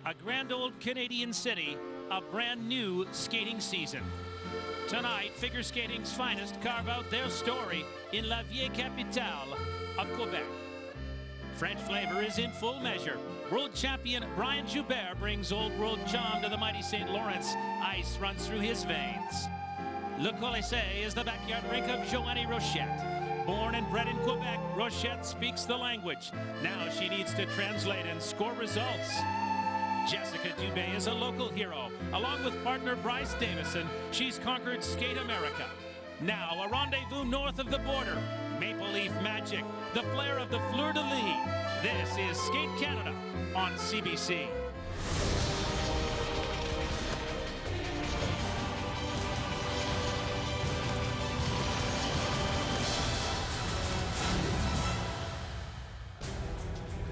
A grand old Canadian city, a brand new skating season. Tonight, figure skating's finest carve out their story in La Vieille Capitale of Quebec. French flavor is in full measure. World champion Brian Joubert brings old world charm to the mighty St. Lawrence. Ice runs through his veins. Le Colisée is the backyard rink of Joanie Rochette. Born and bred in Quebec, Rochette speaks the language. Now she needs to translate and score results. Jessica Dube is a local hero. Along with partner Bryce Davison, she's conquered Skate America. Now a rendezvous north of the border. Maple Leaf Magic, the flair of the fleur-de-lis. This is Skate Canada on CBC.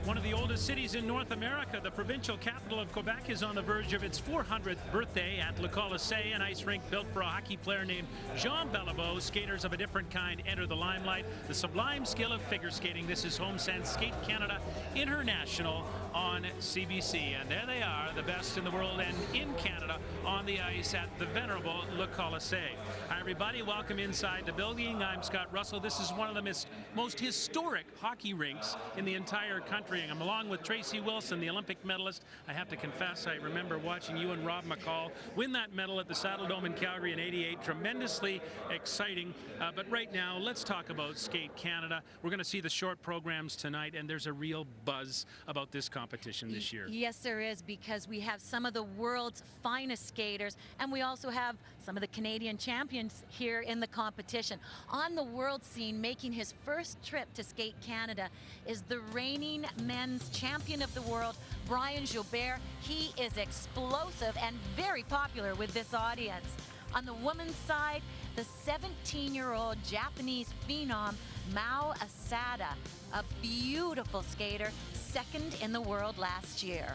One of the oldest cities in North America, the provincial capital of Quebec, is on the verge of its 400th birthday at Le Colisée, an ice rink built for a hockey player named Jean Beliveau. Skaters of a different kind enter the limelight. The sublime skill of figure skating. This is HomeSense Skate Canada International on CBC. And there they are, the best in the world and in Canada on the ice at the venerable Le Colisée. Hi, everybody. Welcome inside the building. I'm Scott Russell. This is one of the most historic hockey rinks in the entire country. I'm along with Tracy Wilson, the Olympic medalist. I have to confess, I remember watching you and Rob McCall win that medal at the Saddle Dome in Calgary in '88. Tremendously exciting. But right now, let's talk about Skate Canada. We're going to see the short programs tonight, and there's a real buzz about this competition this year. Yes, there is, because we have some of the world's finest skaters, and we also have some of the Canadian champions here in the competition. On the world scene, making his first trip to Skate Canada is the reigning men's champion of the world, Brian Joubert. He is explosive and very popular with this audience. On the women's side, the 17-year-old Japanese phenom, Mao Asada, a beautiful skater, second in the world last year.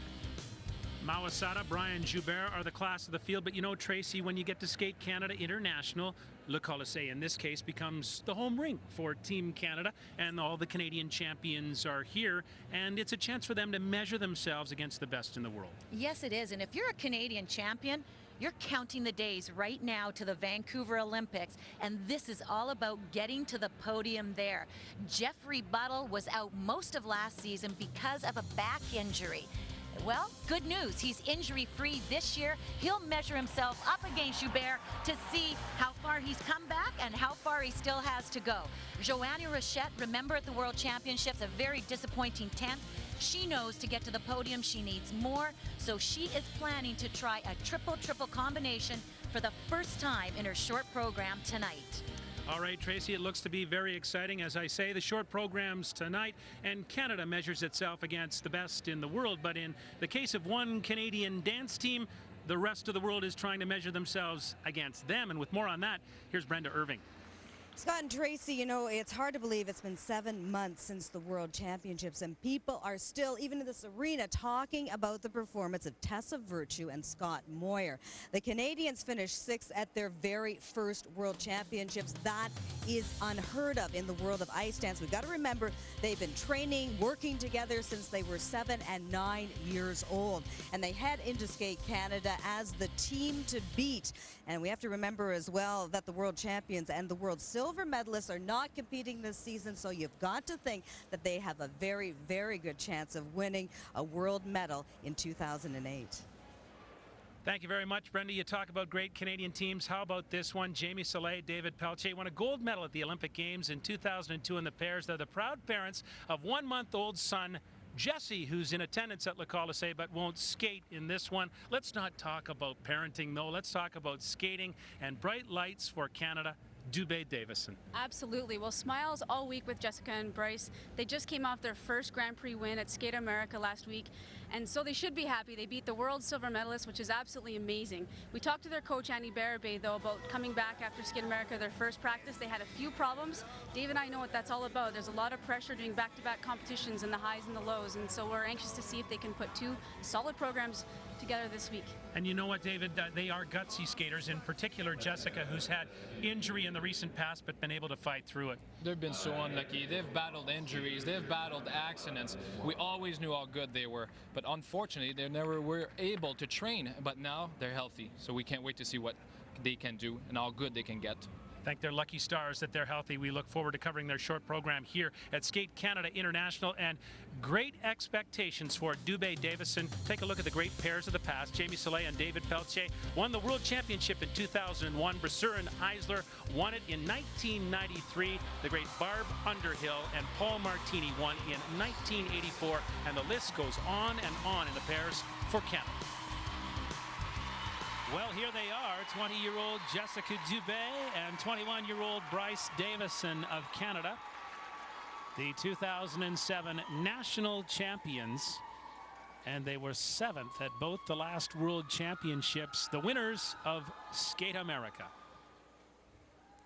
Mao Asada, Brian Joubert are the class of the field, but you know, Tracy, when you get to Skate Canada International, Le Colisée in this case becomes the home rink for Team Canada, and all the Canadian champions are here, and it's a chance for them to measure themselves against the best in the world. Yes, it is, and if you're a Canadian champion, you're counting the days right now to the Vancouver Olympics, and this is all about getting to the podium there. Jeffrey Buttle was out most of last season because of a back injury. Well, good news, he's injury-free this year. He'll measure himself up against Joubert to see how far he's come back and how far he still has to go. Joanie Rochette, remember at the World Championships, a very disappointing 10th. She knows to get to the podium she needs more, so she is planning to try a triple-triple combination for the first time in her short program tonight. All right, Tracy, it looks to be very exciting. As I say, the short programs tonight, and Canada measures itself against the best in the world. But in the case of one Canadian dance team, the rest of the world is trying to measure themselves against them. And with more on that, here's Brenda Irving. Scott and Tracy, you know, it's hard to believe it's been 7 months since the World Championships, and people are still, even in this arena, talking about the performance of Tessa Virtue and Scott Moir. The Canadians finished 6th at their very first World Championships. That is unheard of in the world of ice dance. We've got to remember they've been training, working together since they were 7 and 9 years old, and they head into Skate Canada as the team to beat. And we have to remember as well that the world champions and the world silver medalists are not competing this season, so you've got to think that they have a very, very good chance of winning a world medal in 2008. Thank you very much, Brenda. You talk about great Canadian teams. How about this one? Jamie Soleil, David Pelletier won a gold medal at the Olympic Games in 2002 in the pairs. They're the proud parents of 1-month-old son Jesse, who's in attendance at Le Colisée but won't skate in this one. Let's not talk about parenting, though. Let's talk about skating and bright lights for Canada. Dube Davison. Absolutely. Well, smiles all week with Jessica and Bryce. They just came off their first Grand Prix win at Skate America last week, and so they should be happy. They beat the world silver medalist, which is absolutely amazing. We talked to their coach, Andy Barabay, though, about coming back after Skate America, their first practice. They had a few problems. Dave and I know what that's all about. There's a lot of pressure doing back-to-back competitions and the highs and the lows, and so we're anxious to see if they can put 2 solid programs together this week. And you know what, David? They are gutsy skaters, in particular Jessica, who's had injury in the recent past but been able to fight through it. they've been so unlucky. They've battled injuries. They've battled accidents. We always knew how good they were, but unfortunately, they never were able to train. But now they're healthy, so we can't wait to see what they can do and how good they can get. Thank their lucky stars that they're healthy. We look forward to covering their short program here at Skate Canada International, and great expectations for Dube Davison. Take a look at the great pairs of the past. Jamie Soleil and David Pelletier won the World Championship in 2001. Brasseur and Eisler won it in 1993. The great Barb Underhill and Paul Martini won in 1984, and the list goes on and on in the pairs for Canada. Well, here they are, 20-year-old Jessica Dube and 21-year-old Bryce Davison of Canada, the 2007 national champions, and they were 7th at both the last World Championships, the winners of Skate America.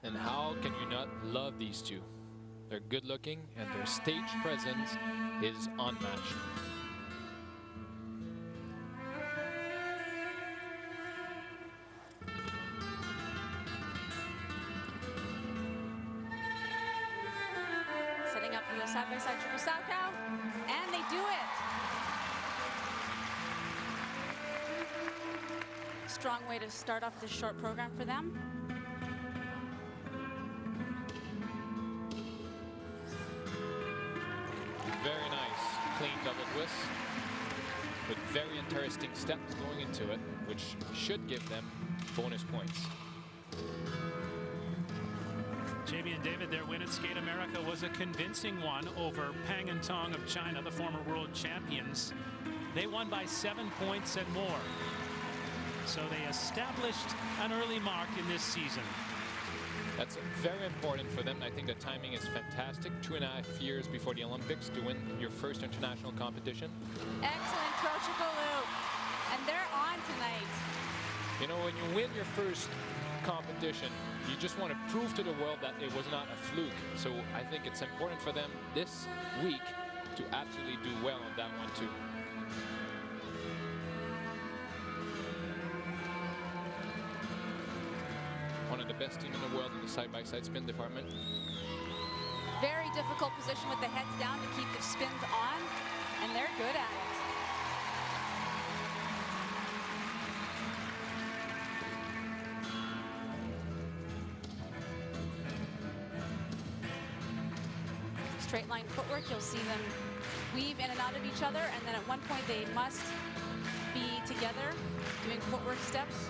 And how can you not love these two? They're good looking and their stage presence is unmatched. Setting up for the side-by-side triple sow cow, and they do it. Strong way to start off this short program for them. Very nice, clean double twist with very interesting steps going into it, which should give them bonus points. Jamie and David, their win at Skate America was a convincing one over Pang and Tong of China, the former world champions. They won by 7 points and more. So they established an early mark in this season. That's very important for them. I think the timing is fantastic. 2.5 years before the Olympics to win your first international competition. Excellent pro triple loop, and they're on tonight. You know, when you win your first competition, you just want to prove to the world that it was not a fluke. So I think it's important for them this week to absolutely do well on that one too. One of the best teams in the world in the side-by-side spin department. Very difficult position with the heads down to keep the spins on, and they're good at it. Straight line footwork, you'll see them weave in and out of each other, and then at one point they must be together doing footwork steps.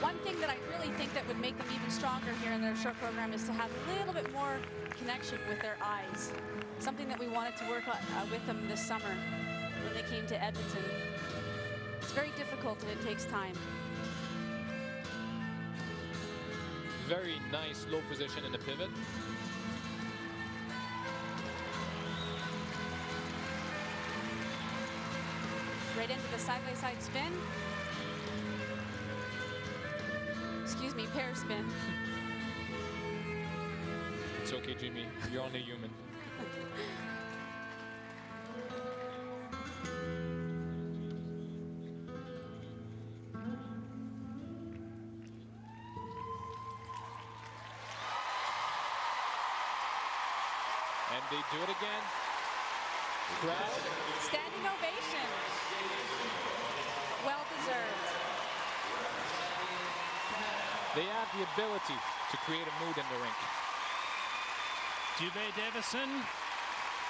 One thing that I really think that would make them even stronger here in their short program is to have a little bit more connection with their eyes. Something that we wanted to work on with them this summer when they came to Edmonton. It's very difficult and it takes time. Very nice low position in the pivot. Right into the side-by-side spin. Excuse me, pair spin. It's okay, Jimmy. You're only human. And they do it again. Crowd. Standing ovation. Well deserved. They have the ability to create a mood in the rink. Dube Davison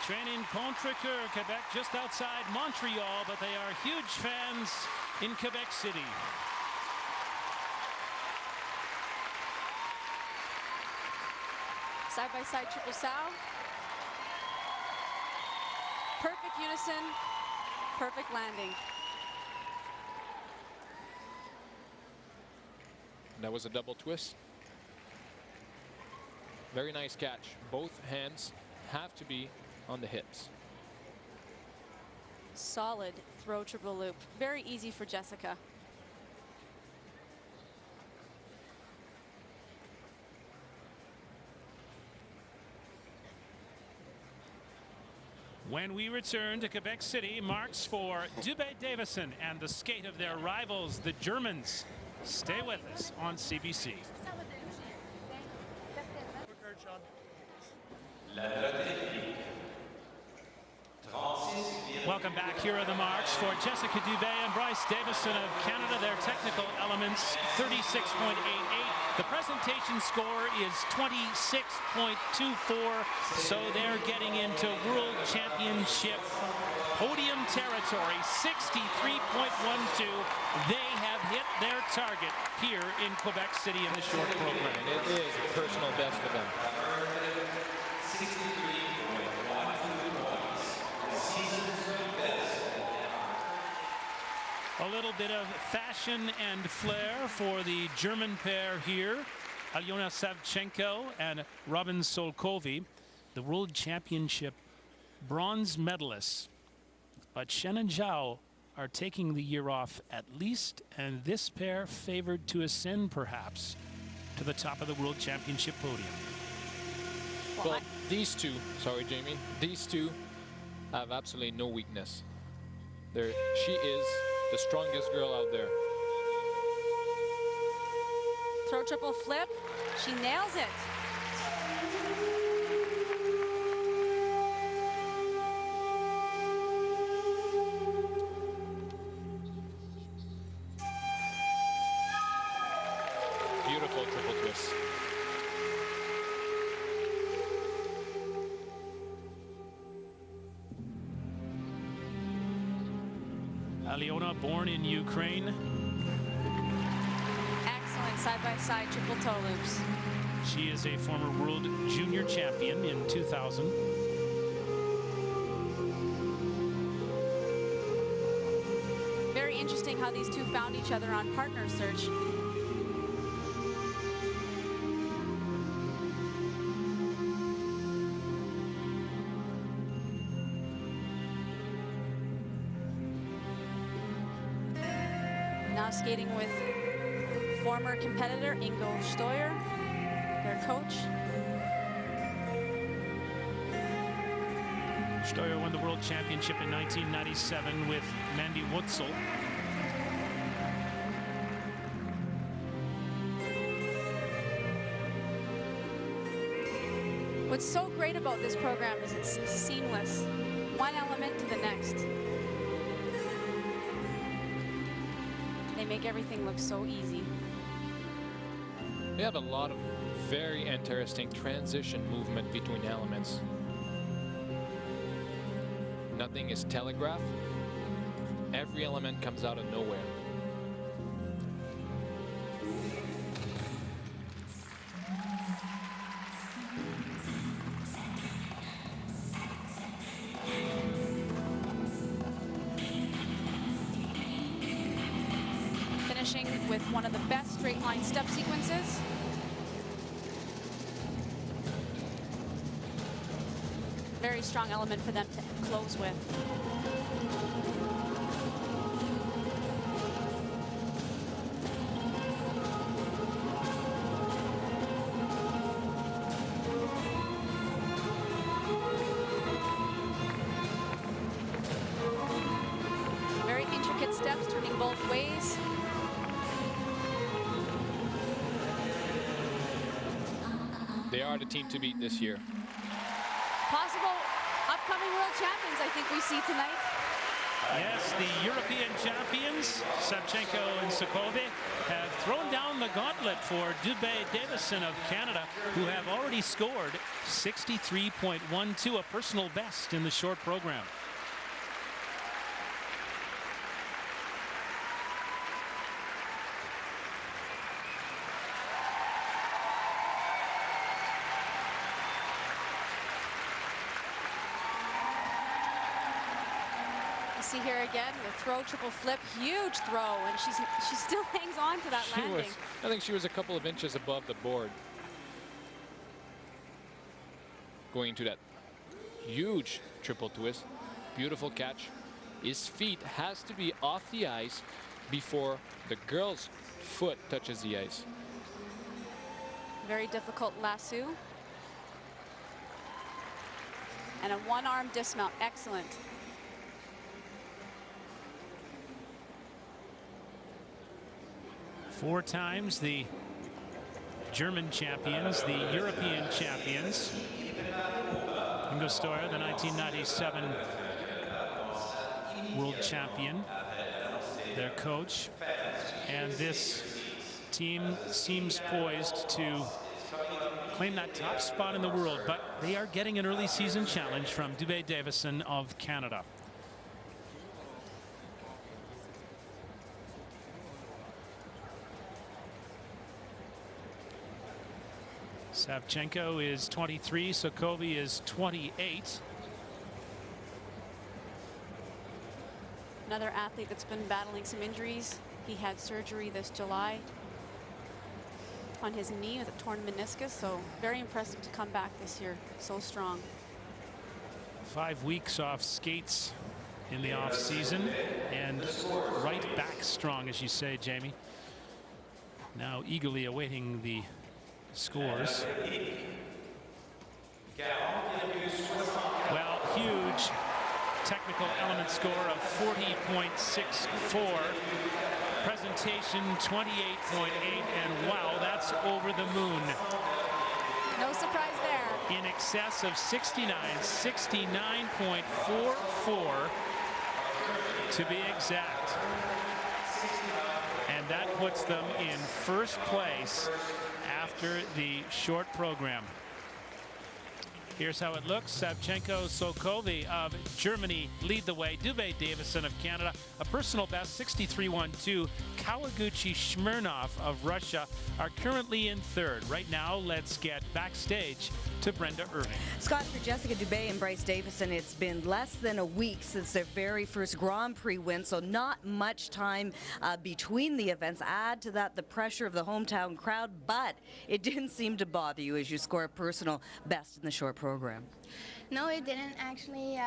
training Contrecoeur, Quebec, just outside Montreal, but they are huge fans in Quebec City. Side-by-side triple sow. Perfect unison, perfect landing. That was a double twist. Very nice catch. Both hands have to be on the hips. Solid throw triple loop. Very easy for Jessica. When we return to Quebec City, marks for Dube Davison and the skate of their rivals, the Germans. Stay with us on CBC. Welcome back. Here are the marks for Jessica Dube and Bryce Davison of Canada. Their technical elements, 36.88. The presentation score is 26.24. So they're getting into World Championship podium territory, 63.12. They have hit their target here in Quebec City in the short program. And it is a personal best for them. A little bit of fashion and flair for the German pair here, Alyona Savchenko and Robin Solkovi, the World Championship bronze medalists. But Shen and Zhao are taking the year off at least, and this pair favored to ascend perhaps to the top of the World Championship podium. Well, these two, sorry Jamie, these two have absolutely no weakness. She is the strongest girl out there. Throw triple flip. She nails it. Beautiful triple twist. Alyona, born in Ukraine. Excellent side-by-side triple toe loops. She is a former world junior champion in 2000. Very interesting how these two found each other on Partner Search. Now skating with former competitor Ingo Steuer, their coach. Steuer won the World Championship in 1997 with Mandy Wutzel. What's so great about this program is it's seamless, one element to the next. They make everything look so easy. We have a lot of very interesting transition movement between elements. Nothing is telegraphed. Every element comes out of nowhere. Finishing with one of the best straight line step sequences. Very strong element for them to close with. Very intricate steps, turning both ways. They are the team to beat this year. Possible upcoming world champions, I think we see tonight. Yes, the European champions, Savchenko and Sokovi, have thrown down the gauntlet for Dube Davison of Canada, who have already scored 63.12, a personal best in the short program. See here again, the throw, triple flip, huge throw, and she still hangs on to that landing. I think she was a couple of inches above the board. Going to that huge triple twist. Beautiful catch. His feet has to be off the ice before the girl's foot touches the ice. Very difficult lasso. And a one-arm dismount, excellent. 4 times the German champions, the European champions. Ingo Steuer, the 1997 world champion, their coach. And this team seems poised to claim that top spot in the world, but they are getting an early season challenge from Dube Davison of Canada. Savchenko is 23, Sokovi is 28. Another athlete that's been battling some injuries. He had surgery this July on his knee with a torn meniscus, so very impressive to come back this year so strong. 5 weeks off skates in the off season and right back strong, as you say, Jamie. Now eagerly awaiting the scores. Well, huge technical element score of 40.64. Presentation 28.8, and wow, that's over the moon. No surprise there. In excess of 69, 69.44 to be exact. And that puts them in first place after the short program. Here's how it looks. Savchenko, Sokovi of Germany lead the way. Dube Davison of Canada, a personal best 63.12. Kawaguchi Smirnov of Russia are currently in third. Right now, let's get backstage to Brenda Irving. Scott, for Jessica Dube and Bryce Davison, it's been less than a week since their very first Grand Prix win, so not much time between the events. Add to that the pressure of the hometown crowd, but it didn't seem to bother you as you score a personal best in the short program. No, it didn't actually.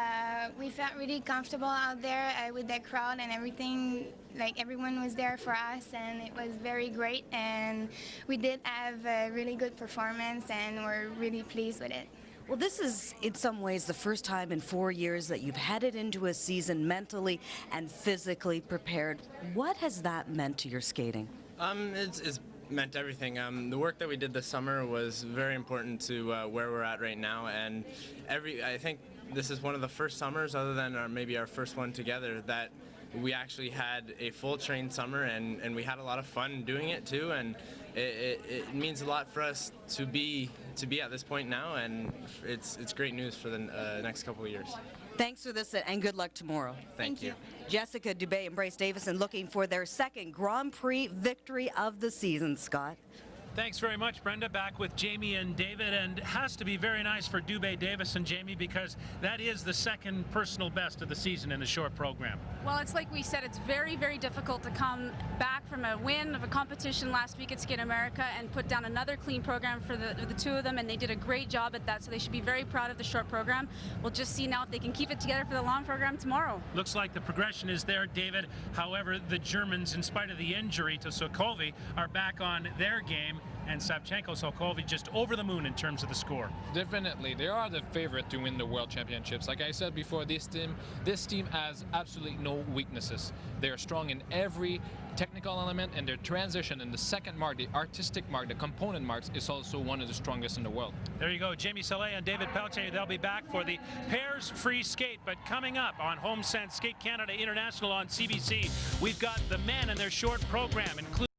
We felt really comfortable out there with the crowd and everything. Like, everyone was there for us, and it was very great. And we did have a really good performance, and we're really pleased with it. Well, this is in some ways the first time in 4 years that you've headed into a season mentally and physically prepared. What has that meant to your skating? It's meant everything. The work that we did this summer was very important to where we're at right now, and I think this is one of the first summers, other than maybe our first one together, that we actually had a full trained summer, and we had a lot of fun doing it too, and it means a lot for us to be at this point now, and it's great news for the next couple of years. Thanks for this, and good luck tomorrow. Thank you. Jessica Dube and Bryce Davison looking for their second Grand Prix victory of the season, Scott. Thanks very much, Brenda. Back with Jamie and David, and it has to be very nice for Dube Davison, Jamie, because that is the second personal best of the season in the short program. Well, it's like we said, it's very, very difficult to come back from a win of a competition last week at Skate America and put down another clean program for the two of them, and they did a great job at that, so they should be very proud of the short program. We'll just see now if they can keep it together for the long program tomorrow. Looks like the progression is there, David. However, the Germans, in spite of the injury to Sokovi, are back on their game, and Savchenko, Sokovi just over the moon in terms of the score. Definitely, they are the favorite to win the World Championships. Like I said before, this team has absolutely no weaknesses. They are strong in every technical element, and their transition in the second mark, the artistic mark, the component marks, is also one of the strongest in the world. There you go, Jamie Saleh and David Peltier. They'll be back for the pairs free skate, but coming up on HomeSense Skate Canada International on CBC, we've got the men and their short program, including